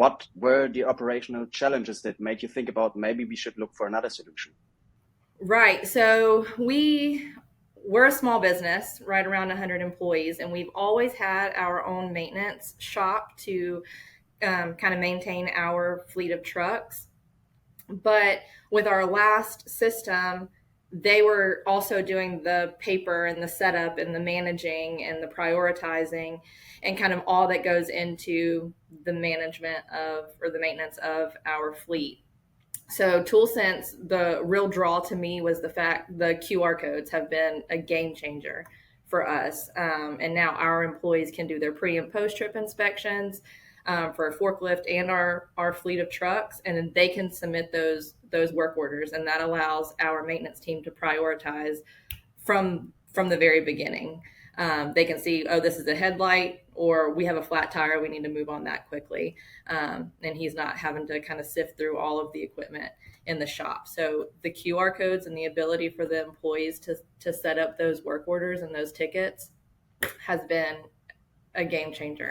What were the operational challenges that made you think about maybe we should look for another solution? Right. So we're a small business, right around 100 employees, and we've always had our own maintenance shop to kind of maintain our fleet of trucks. But with our last system, they were also doing the paper and the setup and the managing and the prioritizing and kind of all that goes into the management of or the maintenance of our fleet. So ToolSense, the real draw to me was the fact the QR codes have been a game changer for us. And now our employees can do their pre and post trip inspections for a forklift and our fleet of trucks, and then they can submit those work orders, and that allows our maintenance team to prioritize from the very beginning. They can see, oh, this is a headlight, or we have a flat tire, we need to move on that quickly. And he's not having to kind of sift through all of the equipment in the shop. So the QR codes and the ability for the employees to set up those work orders and those tickets has been a game changer.